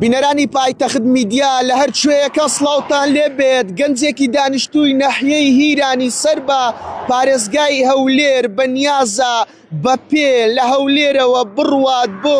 بینەرانی پایتەخت میدیا لە هەر کوێیەکە سڵاوتان لێبێت گەنجێکی دانیشتووی ناحیەی هیرانی سەر بە پارێزگای هەولێر بەنیازە بە پێ لە هەولێرەوە بڕوات بۆ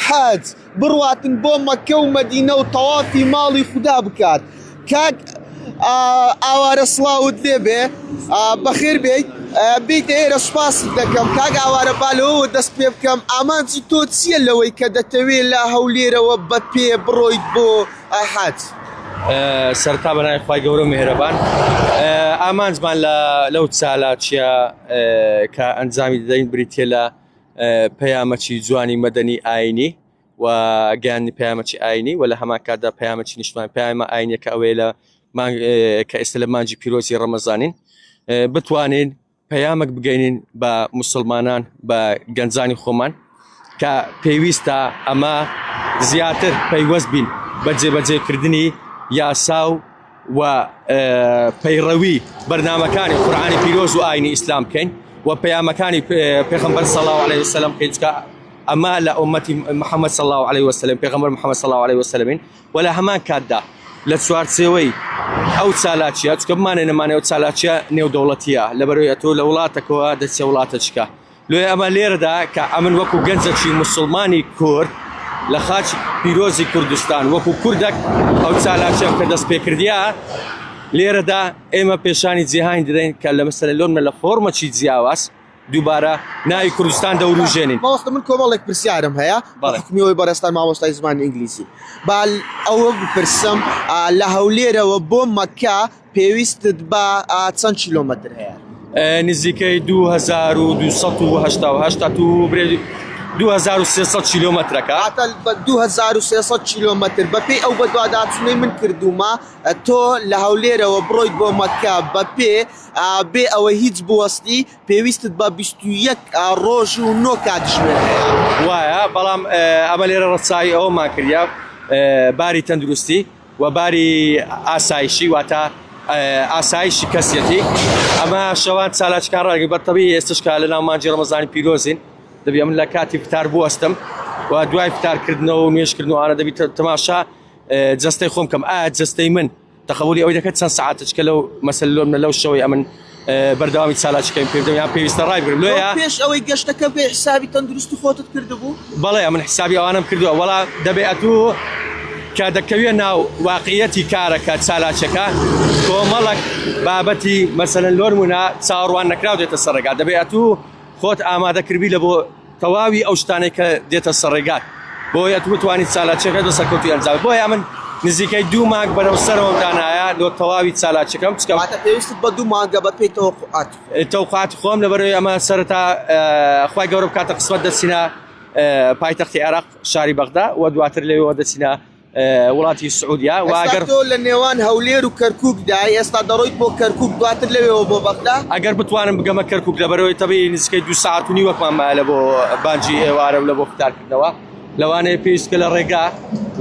حەج بڕواتن بۆ مەکە و مەدینە و تەوافی ماڵی خودا بکات. کاک ئاوارە سڵاوت لێبێ بەخێر بێیت بیتە ئێرە سوپاست دەکەم. کاک ئاوارە بالەوە دەست پێ بکەم ئامانجی تۆ چییە لەوەی کە دەتەوێت لە هەولێرەوە بە پێ بڕۆیت بۆ حەج؟ سەرتا بەنای خوای گەورە مێهرەبان ئامانجمان لەو چالاکیە کە ئەنجامی دەدەین بریتە لە پەیامەکی جوانی مەدەنی ئاینی و گەیاندنی پەیامەکی ئاینی و لە هەمان کاتدا پەیامەکی نیشتمان پەیامە ئاینیەکە ئەوەیە لە کە ئێستا لە مانجی پیرۆزی ڕەمەزانین بتوانین پەیامێک بگەینین بە موسڵمانان بە گەنجانی خۆمان کە پێویستە ئەمە زیاتر پەیوەست بین بە جێبەجێکردنی یاسا و پەیڕەوی بەرنامەکانی قورئانی پیرۆز و ئاینی ئیسلام بکەین و پەیامەکانی پێغەمبەر صلی الله علیه وسلم بکەین کە ئەمە لە ئومەتی محەممەد صلی الله علیه وسلم پێغەمبەر محەممەد صلی الله علیه وسلمین و لە هەمان کاتدا لە چوارچێوەی ئەو چالاکیە چکە بمانێ نەمانێ ئەو چالاکیە نێودەوڵەتیە لەبەرەوەی ئەتۆ لە وڵاتەکەوە دەچێ وڵاتەچکە لێ ئەمە لێرەدا کە ئەمن وەکو گەنجێکی موسڵمانی کورد لە خاچی پیرۆزی کوردستان وەکو کوردێک ئەو چالاکیە کە دەست پێکردیە لێرەدا ئێمە پێشانی جیهانی دەدەین کە لە مەسەلە لۆمە لە فۆرمەکی جیاواز دووبارە ناوی کوردستان دەوروژێنین. مامۆستا من کۆمەڵێک پرسیارم هەیە حکمیەوەی بەڕێستان مامۆستای زمانی ئینگلیزی ئەوە بپرسم لە هەولێرەوە بۆ مەکە پێویستت بە چەند کیلۆمەتر هەیە؟ نزیکەی 2280 2300 کیلۆمەترەکە 2300 کیلۆمەتر بەپێی ئەو بەدواداچونەی من کردومە تۆ لە هەولێرەوە بڕۆیت بۆ مەکە بەپێ بێ ئەوە هیچ بوەستی پێویستت بە 21 ڕۆژ و 9 کاتژمێر وایە بەڵام ئەمە لێرە ڕەچاوی ئەوەمان کردیا باری تەندروستی و باری ئاسایشی واتە ئاسایشی کەسێتی ئەمە شەوان چالاکیەکان ڕاگەی بەتەبیعی ئێستاشکا لە ناو مانجی ڕەمەزانی پیرۆزین دەبێ من لە کاتی فتار بوەستم و دوای فتارکردنەوە و نوێژکردنەوەوانە دەبێت تەماشا جەستەی خۆم کەم جەستەی من تەخەوری ئەوەی دەکەت چەند سەعاتێککە لەو مەسەلە لۆمە لەو شەوەی ئەمن بەردەوامی چالاکیەکەم پێدەیان پێویستە ڕای بگرم لێە پێش ئەوەی گەشتەکە بێ حسابی تەندروستی خۆتت کردبوو؟ بەڵێ من حسابی ئەوانم کردووە وەڵا دەبێت ئەتوو کە دەکەوێت ناو واقعەتی کارەکە چالاکیەکە کۆمەڵک بابەتی مەسەلەن لۆرمونە چاوەڕوان نەکراو دێتە سەرڕێگا دەبێت ئەتوو خۆت ئامادەکردبی لە بۆ تەواوی ئەو شتانێک کە دێتە سەرڕێگات بۆیە تو بتوانیت چالاکیەکە دەسەرکەوتی ئەنجام بۆیە من نزیکەی 2 مانگ بەرەو سەرەوە دانایە لۆ تەواوی چالاکیەکەم پێویستت بە 2 مانگە بە پێی تەوقعاتی خۆم لەبەرەوەی ئەمە سەرەتا خوای گەورە بکاتە قسمەت دەچینە پایتەختی عێراق شاری بەغدا و دواتر لەوێەوە دەچینە وڵاتی سعودیا و ئەگەر تۆ لە نێوان هەولێر و کەرکووکدا ئێستا دەڕۆیت بۆ کەرکووک دواتر لەوێەوە بۆ بەغدا ئەگەر بتوانم بگەمە کەرکووک لەبەرەوەی تەبیعی نزیکەی 2 ساعت و نیوەکمان مایە لە بۆ بانجی ئێوارە و لە بۆ فتارکردنەوە لەوانەیە پێویستکە لە ڕێگا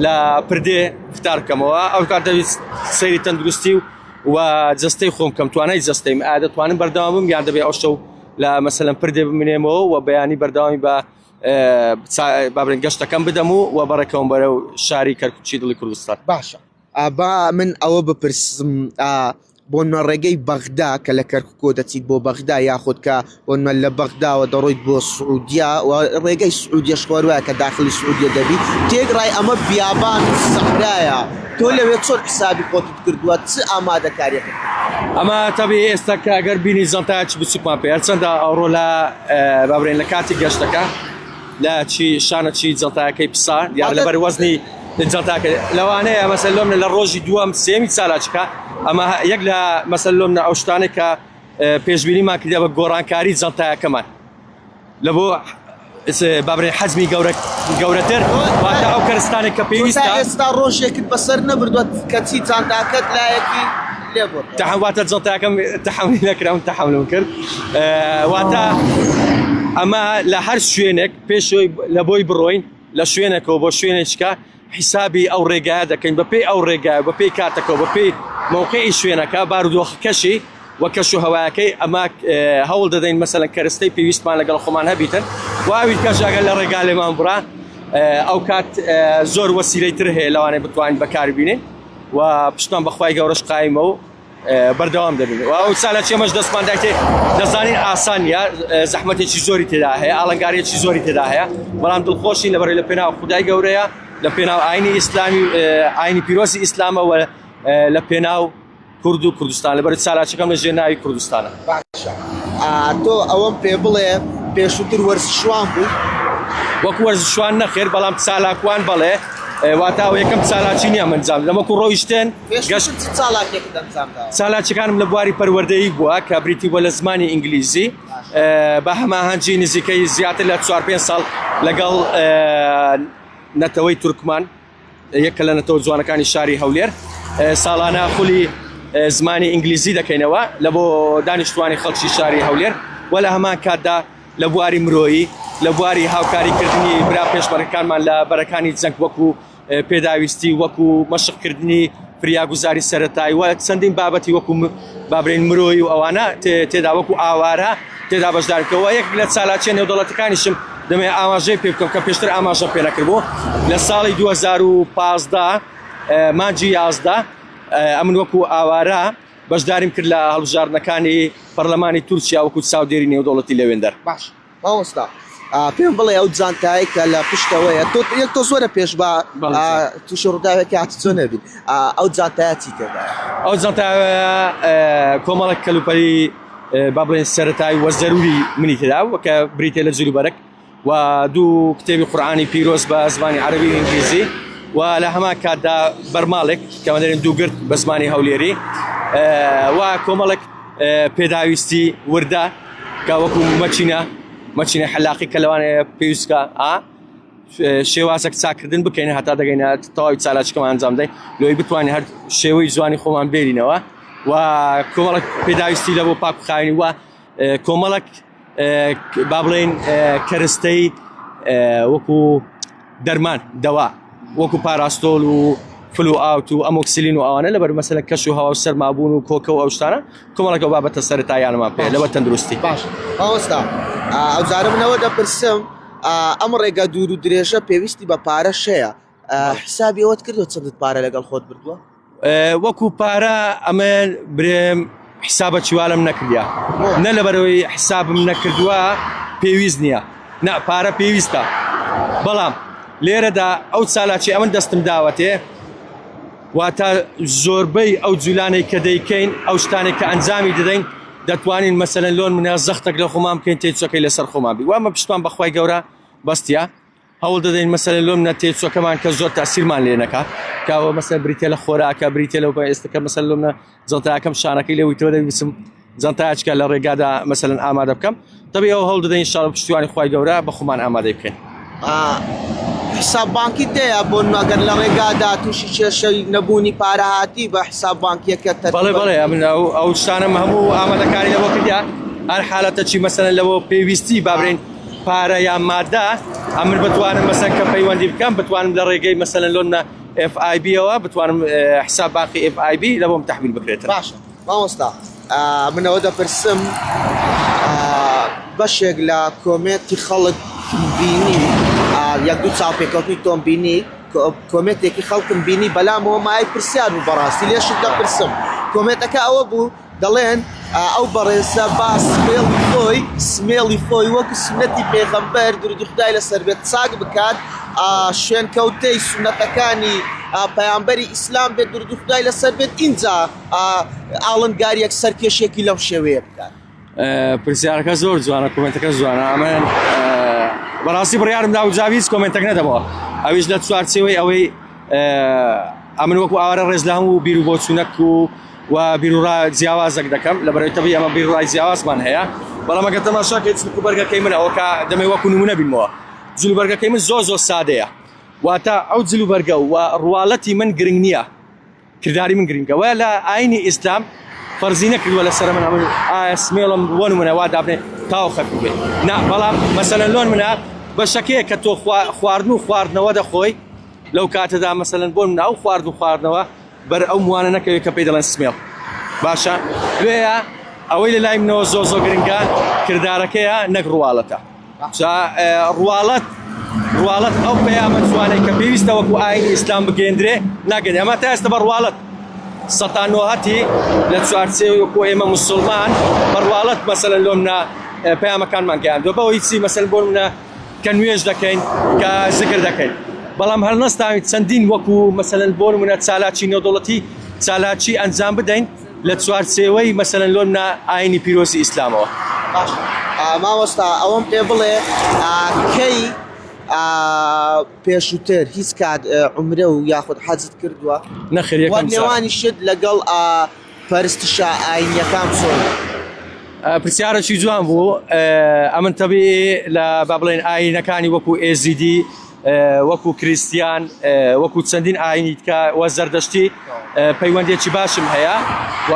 لە پردێ فتار بکەمەوە ئەو کات دەویست سەیری تەندروستی و جەستەی خۆم کەم توانای جەستەیم دەتوانم بەردەوام بم یان دەبێت ئەو شەو لە مەسەلەن پردێ بمێنێمەوە و بەیانی بەردەوامی بە بابرین گەشتەکەم بدەم و بەڕێکەوەم بەرەو شاری کەرکووکی دڵی کوردستان. باشە با من ئەوە بپرسم بۆ ڕێگەی بەغدا کە لە کەرکووکۆ دەچیت بۆ بەغدا یاخود کە بۆنمە لە بەغداوە دەڕۆیت بۆ سعودیا و ڕێگەی سعودیە شخوارواە کە داخلی سعودیە دەبی تێگڕای ئەمە بیابان سەحرایە تۆ لەوێ چۆن حسابی خۆتت کردووە چ ئامادەکاریەکە؟ ئەمە تەبیعی ئێستا کە ئەگەر بینی زەنتایەکی بچووکمان پێ هەرچەندە ئەوڕۆ لە بابرێن لە کاتی گەشتەکە لە شانەکی جەڵتایەکەی پسا دیار لەبەر وەزنی جەڵتاکە لەوانەیە مەسەلە لۆمە لە ڕۆژی دووەم سێمی چالاکیەکە ئەمە یەک لە مەسەلە لۆمە ئەو شتانێک کە پێشبینیمان کردیا بە گۆڕانکاری جەڵتایەکەمان لە بۆ بابرێن حەزمی گەورەتر واتە ئەو کەرستانێک کە پێویستە ئێستا ڕۆژێکت بەسەر نەبردووە کەچی چانتاکەت لایەکی واتە جەڵتایەکەم تەحەملی نەکرام تەحەملم کرد واتە ئەمە لە هەر شوێنێک پێشەوەی لە بۆی بڕۆین لە شوێنێکەوە بۆ شوێنێکە حیسابی ئەو ڕێگایە دەکەین بەپێی ئەو ڕێگایە بەپێی کاتەکەەوە بەپێی موقعی شوێنەکە بارودۆخەکەشی وە کەش و هەوایەکەی ئەمە هەوڵ دەدەین مەسەلەن کەرستەی پێویستمان لەگەڵ خۆمان هەبیتن واوی کەژاگەل لە ڕێگا لێمان بڕا ئەو کات زۆر وەسیلەی تر هەیە لەوانەیە بتوانین بەکاربینین و پشتمان بەخوای گەورەش قایمە و بەردەوام دەبین و ئەو ساڵە چێمەش دەستمان داکتێ دەزانین ئاسان نیە زەحمەتێکی زۆری تێدا هەیە ئاڵنگاریەکی زۆری تێدا هەیە بەڵام دڵخۆشین لەبەرەوەی لە پێناو خودای گەورەیە لە پێناو ئاینی ئیسلامی ئاینی پیرۆزی ئیسلامە و لە پێناو کورد و کوردستان لەبەر سالاچەکەم لە ژێناوی کوردستانە. باشە تۆ ئەوەم پێ بڵێ پێشووتر وەرزشوان بوو وەکو وەرزشوان نەخێر بەڵام چالاکوان بەڵێ واتاوە یەکەم چالاکی نییە منجام لەمەکو ڕۆیشتێن چالاکیەکانم لە بواری پەروەردەیی بووە کە بریتی بۆ لە زمانی ئینگلیزی بە هەماهەنگی نزیکەی زیاتر لە 4-5 ساڵ لەگەڵ نەتەوەی تورکمان یەکە لە نەتەوە جوانەکانی شاری هەولێر ساڵانە خولی زمانی ئینگلیزی دەکەینەوە لە بۆ دانیشتوانی خەڵکی شاری هەولێر و لە هەمان کاتدا لە بواری مرۆیی لە بواری هاوکاریکردنی برا پێشمەرگەکانمان لە بەرەکانی جەنگ وەکو پێداویستی وەکو مەشقکردنی فریاگوزاری سەرەتایی و چەندین بابەتی وەکو بابرین مرۆیی و ئەوانە تێدا وەکو ئاوارە تێدا بەشدارکەوە یەک لە چالاکیە نێودەوڵەتەکانیشم دەمێ ئاماژەی پێ بکەم کە پێشتر ئاماژە پێ نەکردبوو لە ساڵی 2015 مانجی 11 ئەمن وەکو ئاوارە بەشداریم کرد لە هەڵبژاردنەکانی پەرلەمانی تورکیا وەکو چاودێری نێودەوڵەتی لەوێندەر. باش مامۆستا پێم بڵێ ئەو جانتایی کە لە پشتەوەیە تۆ زۆرە پێش بە تووشی ڕووداوێکی هاتچۆ نەبین ئەو جانتایە چی تێدایە؟ ئەو جانتایە کۆمەڵێک کەلوپەری با بڵێن سەرەتایی وە زەروری منی تێدا کە بریتێ لە جلوبەرەک و دوو کتێبی قورئانی پیرۆز بە زمانی عەرەبی و ئینگلیزی و لە هەمان کاتدا بەرماڵێک کەمە دەرێن دووگرت بە زمانی هەولێری و کۆمەڵێک پێداویستی وردە کە وەکو مەچینە حەلاقی کە لەوانەیە پێویستکە شێوازێک چاکردن بکەین هەتا دەگەینە تەواوی چالاکیەکەمان ئەنجام دەین لەوەی بتوانین هەر شێوەی جوانی خۆمان بێرینەوە و کۆمەڵێک پێداویستی لە بۆ پاکخاوینی و کۆمەڵێک با بڵێن کەرستەی وەکو دەرمان دەوا وەکو پاراستۆل و فلو ئاوت و ئەمۆکسیلین و ئەوانە لەبەر مەسەلەن کەش و هەوا و سەرمابوون و کۆکە و ئەو شتانە کۆمەڵێک ئەو بابەتە سەرەتاییانمان پێ لەبەر تەندروستی. باش مامۆستا ئەوجارە منەوە دەپرسم ئەم ڕێگە دوور و درێژە پێویستی بە پارەش هەیە حسابی ئەوەت کردو چەندت پارە لەگەڵ خۆت بردووە؟ وەکو پارە ئەمە برێم حسابە چوالم نەکردیا نە لەبەرەوەی حسابم نەکردووە پێویست نییە نا پارە پێویستە بەڵام لێرەدا ئەو چالاکی ئەمن دەستم داوەتێ واتە زۆربەی ئەو جوولانەی کە دەیکەین ئەو شتانێک کە ئەنجامی دەدەین دەتوانین مەسەلەن لۆن منە زەختێک لە خۆمان بکەین تێچۆکەی لەسەر خۆمان بی وامە پشتمان بەخوای گەورە بەستیا هەوڵ دەدەین مەسەلەن لۆ منە تێچۆکەمان کە زۆر تاسیرمان لێ نەکات کاوە مەسەل بریتێ لە خۆراکە بریتێ لەو ئێستەکە مەسەل لۆ منە جەڵتەکەم شانەکەی لەویتەوە دەبیسم جەڵتەیەکە لە ڕێگادا مەسەلەن ئامادە بکەم تەبێ ئەو هەوڵ دەدەین ئینشاڵڵا پشتیوانی خوای گەورە بە خۆمان ئامادەی بکەین. حساب بانکی دەیە بۆ ئەگەر لە ڕێگادا تووشی کێشەی نەبوونی پارە هاتی بە حساب بانکیەکە بەڵێ ئەو شتانم هەموو ئامادەکاری لەبۆ کردیا هەر حالەتەکی مەسەلەن لەبۆ پێویستی بابرین پارە یان مادە ئەمر بتوانم مەسەلەن کە پەیوەندی بکەم بتوانم لە ڕێگەی مەسەلەن لۆنە FIB ئەوە بتوانم حساب بانکی FIB لە بۆم تەحویل بکرێتەوە. باشە مامۆستا منەوە دەپرسم بەشێک لە کۆمێتی خەڵک بینی یەک دوو چاوپێکەوتنی تۆم بینی کۆمێتێکی خەڵکم بینی بەلامەوە مای پرسیار بوو بەڕاستی لێشت دەپرسم کۆمێتەکە ئەوە بوو دەڵێن ئەو بەڕێزە با سمێڵی خۆی وەکو سنەتی پێغەمبەر درودی خودای لەسەر بێت چاک بکات شوێنکەوتەی سنەتەکانی پەیامبەری ئیسلام بێت درودی خودای لەسەر بێت اینجا ئاڵنگاریەک سەرکێشێکی لەو شێوەیە بکات. پرسیارەکە زۆر جوانە کۆمنتەکە جوانە ئەمەن بەڕاستی بڕیارم دا و جاویز کۆمنتەک نەدەبەوە ئەویش لە چوارچێوەی ئەوەی ئەمن وەکو ئاوارە ڕێز لە هەموو بیر و بۆچوونەک و بیرروڕا جیاوازێک دەکەم لەبەرەوەی تەبی ئەمە بیرڕای جیاوازمان هەیە بەڵام ئەگەر تەماشاکەیت جلوبەرگەکەی من ئەوە کە دەمێ وەکو نمونە بینمەوە جلوبەرگەکەی من زۆر سادەیە واتە ئەو جلوبەرگە و ڕواڵەتی من گرنگ نییە کردداری من گرنگە وە لە ئاینی ئیسلام فەرزی نەکردووە لەسەر من ئەمن سمێڵم بۆ نمونە وا دابنێ تاو خەک بێت نا بەڵام مەسەلەن لۆن منە بەشەکەیە کە تۆ خواردن و خواردنەوە دەخۆی لەو کاتەدا مەسەلەن بۆ منە ئەو خوارد و خواردنەوە بەر ئەو موانە نەکەوێت کە پێی دەڵێن سمێڵ باشە لێیە ئەوەی لە لای منەوە زۆر گرنگە کردارەکەیە نەک ڕواڵەتە ڕواڵەت ڕواڵەت ئەو پەیامە جوانەی کە پێویستە وەکو ئاینی ئیسلام بگەێنرێ ناگەن ئەمە تا ئێستا بە ڕواڵەت سەتانۆهەتی لە چوارچێ وەکو ئێمە موسڵمان بە ڕواڵەت مەسەلەن لۆمنا پەیامەکانمان گەیاندووە بەوەی چی مەسەلەن بۆ منە کە نوێژ دەکەین کە زگر دەکەین بەڵام هەر نەستاوین چەندین وەکو مەسەلەن بۆ منە چالاکی نێودەوڵەتی چالاکی ئەنجام بدەین لە چوارچێوەی مەسەلەن لۆمنا ئاینی پیرۆزی ئیسلامەوە. مامۆستا ئەوەم پێ بڵێ کەی پێشووتر هیچ کات عمرە و یاخود حەجت کردووە نێوانی شت لەگەڵ پەرستشە ئاینیەکان چۆن؟ پرسیارێکی جوان بوو ئەمن تەبیعی لە با بڵێن ئاینەکانی وەکو AZD وەکو کریستیان وەکو چەندین ئاینی کە وە زەردەشتی پەیوەندێکی باشم هەیە و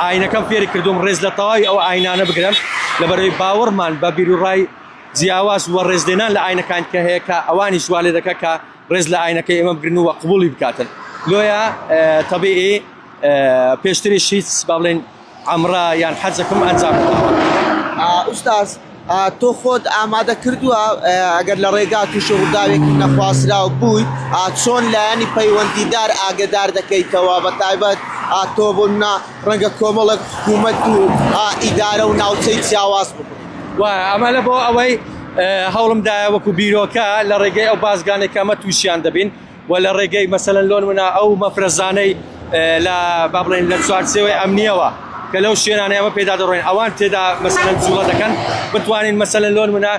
ئاینەکەم فێری کردوم ڕێز لە تەواوی ئەو ئاینانە بگرم لەبەرەوەی باوەڕمان بە بیرروڕای جیاواز و ڕێزدێنان لە ئاینەکان کە هەیە کە ئەوانی سوالێ دەکە کە ڕێز لە ئاینەکەی ئێمە بگرن و قبوڵی بکاتن لۆیە تەبیعی پێشتریش هیچ با بڵێن عمرە یان حەجەکەم ئەنجام بداوە. ئوستاز تۆ خۆت ئامادە کردووە ئەگەر لە ڕێگا تووشە ڕووداوێکی نەخواسراو بوویت چۆن لایەنی پەیوەندیدار ئاگدار دەکەیتەوە بە تایبەت تۆ بۆ ڕەنگە کۆمەڵک حکوومەت و ئیدارە و ناوچەی جیاواز بکڕیت؟ ئەمە لە بۆ ئەوەی هەوڵمدایە وەکو بیرۆکە لە ڕێگەی ئەو بازگانێک ئەمە تووشیان دەبین و لە ڕێگەی مەسەلەن لۆن منە ئەو مەفرەزانەی لە با بڵێن لە چوارچێوەی ئەمنیەوە کە لەو شوێنانە ئەمە پێدا دەڕۆین ئەوان تێدا مەسەلەن جوڵە دەکەن بتوانین مەسەلەن لۆن منە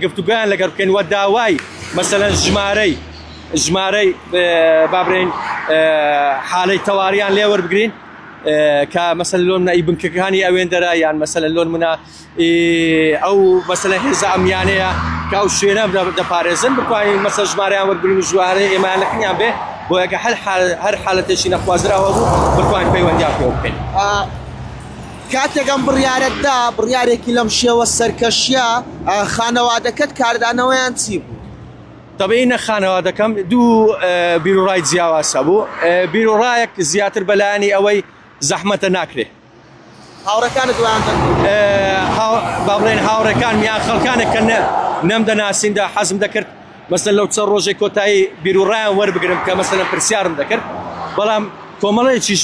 گفتوگویان لەگەڵ بکەین وە داوای مەسەلەن ژمارەی با بڵێن حاڵەی تەواریان لێ وەربگرین کە مەسەلەن لۆن منە ئیبنکەکانی ئەوێندەرە یان مەسەلەن لۆن منە ئەو مەسەلەن هێزە ئەمیانەیە کە ئەو شوێنە دەپارێزن بتوانین مەسەلەن ژمارەیان وەربگرین و ژمارەی ئێمەیان لەکنیان بێ بۆ یەکە هەر حالەتێکی نەخوازراوە بوو بتوانین پەیوەندیان پێ بکەین. کاتێکم بڕیارەتدا بڕیارێکی لەم شێوە سەرکەشیە خانەوادەکەت کاردانەوەیان چی بوو؟ تەبیعی خانەوادەکەم دوو بیرروڕای جیاوازە بوو بیرروڕایەک زیاتر بەلایانی ئەوەی زەحمەتە ناکرێ هاوڕەکانت دویان با بڵێن هاوڕەکان یان خەڵکانێک کە نەمدەناسیندا حەزم دەکرد مەسەلەن لەو چەند ڕۆژێک کۆتایی بیرروڕایان وەربگرم کە مەسەلەن پرسیارم دەکرد بەڵام کۆمەڵەیەکیش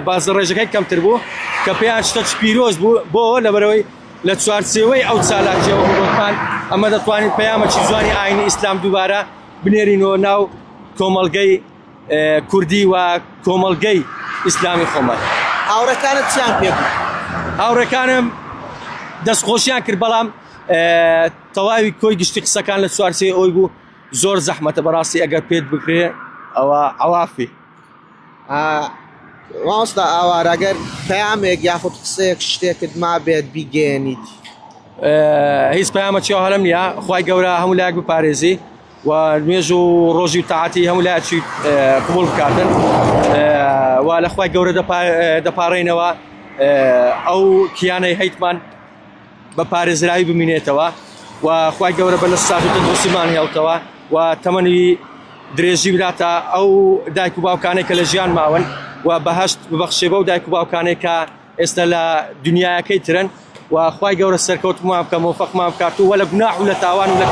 بازە ڕێژەکەی کەمتر بوو کە پێیان شتە پیرۆز بوو بۆ لەبەرەوەی لە چوارچێوەی ئەو چالاکیەوە وڵاتمان ئەمە دەتوانین پەیامێکی جوانی ئاینی ئیسلام دووبارە بنێرینەوە ناو کۆمەڵگەی کوردی و کۆمەڵگەی ئیسلامی خۆمان. هاوڕەکانت چیان پێ بوو؟ هاوڕەکانم دەستخۆشیان کرد بەڵام تەواوی کۆی گشتی قسەکان لە چوارچێ ئەوی بوو زۆر زەحمەتە بەڕاستی ئەگەر پێت بکرێ ئەوە ئەوافی. مامۆستا ئاوارەگەر پەیامێک یاخود قسەیەک شتێکت ما بێت بیگەێنیت هیچ پەیامەکی هەڵم نییە خوای گەورە هەموو لایەک بپارێزی و نوێژ و ڕۆژی و تاعاتی هەموو لایەکی قبول بکاتن و لە خوای گەورە دەپارڕێنەوە ئەو کیانەی هەیتمان بە پارێزراوی بمینێتەوە و خوای گەورە بە لە ساعت دۆسیمان هێڵتەوە و تەمەنی درێژی براتە ئەو دایک و باوکانێک کە لە ژیان ماون و بەهەشت ببەخشێ بەو دایک و باوکانێک کە ئێستا لە دنیایەکەی ترن و خوای گەورە سەرکەوتمان بکە مۆفەقمان بکات و لە گوناح و لە تاوان و لە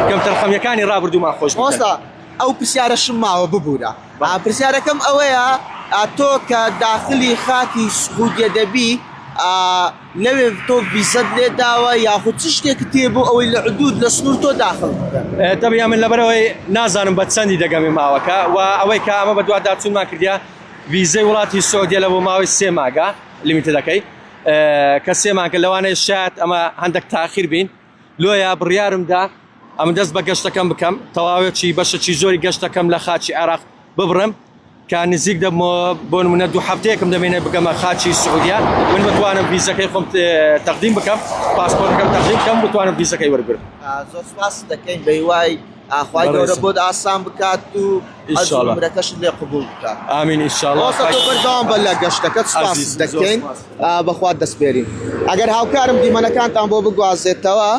کەمتەرخەمیەکانی ڕابردوومان خۆش بکەن. ئەو پرسیارەشم ماوە ببوورە پرسیارەکەم ئەوەیە تۆ کە داخلی خاکی سعودیە دەبی لەوێ تۆ ڤیزەت لێ داوە یاخود چ شتێک تێبوو ئەوەی لە حدود لە سنوور تۆ داخل بکە؟ تەبیعی من لەبەرەوەی نازانم بە چەندی دەگەمێ ماوەکە و ئەوەی کە ئەمە بە دووادار چوونمان کردیا ڤیزەی وڵاتی سعودیە لە بۆ ماوەی 3 مانگە لیمیتە دەکەی کە 3 مانگە لەوانەیە شاید ئەمە هەندێک تاخیر بین لۆیە بڕیارمدا ئەم دەست بە گەشتەکەم بکەم تەواوێکی بەشەکی زۆری گەشتەکەم لە خاچی عێراق ببڕم کە نزیک دەبمەوە بۆ نمونە 2 هەفتەیەکم دەمێنێ بگەمە خاچی سعودیە من بتوانم ڤیزەکەی خۆم تەقدیم بکەم پاسپۆرتەکەم تەقدیم بکەم بتوانم ڤیزەکەی وەربگرم. زۆر سپاس دەکەین بە هیوای خوای گەورە بۆت ئاسان بکات و عمرەکەشت لێ قبوڵ بکات. ئامین ئینشاڵڵا. تۆ بەردەوام بە لە گەشتەکەت سپاس دەکەین بەخوا دەسپێرین. ئەگەر هاوکارم دیمەنەکانتان بۆ بگوازێتەوە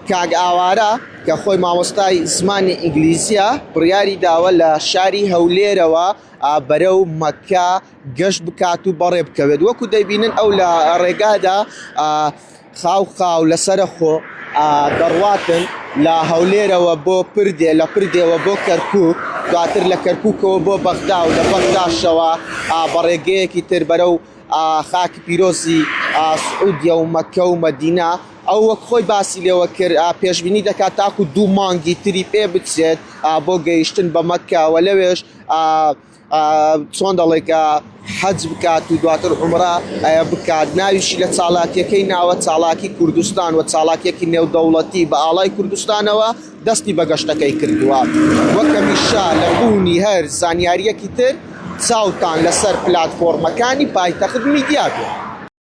کاگ ئاوارە کە خۆی مامۆستای زمانی ئینگلیزیە بڕیاری داوە لە شاری هەولێرەوە بەرەو مەککە گەشت بکات و بەڕێ بکەوێت وەکو دەبینن ئەو لە ڕێگادا خاو لەسرە خۆ دەڕواتن لە هەولێرەوە بۆ پردێ لە پردێەوە بۆ کەرکووک دواتر لە کەرکووکەوە بۆ بەغدا و لە بەغداشەوە بەڕێگەیەکی تر بەرەو خاکی پیرۆزی سعودیە و مەکە و مەدینە ئەو وەک خۆی باسی لێوە کرد پێشبینی دەکات تاکو 2 مانگی تری پێ بچێت بۆ گەیشتن بە مەکەوە لەوێش چۆن دەڵێکە حەج بکات و دواتر عومرە بکات ناویشی لە چالاکیەکەی ناوە چالاکی کوردستان و چالاکیەکی نێودەوڵەتی بە ئاڵای کوردستانەوە دەستی بە گەشتەکەی کردووە وەکەمیشا لە بوونی هەر زانیاریەکی تر چاوتان لەسەر پلاتفۆرمەکانی پایتەخت میدیا بێت.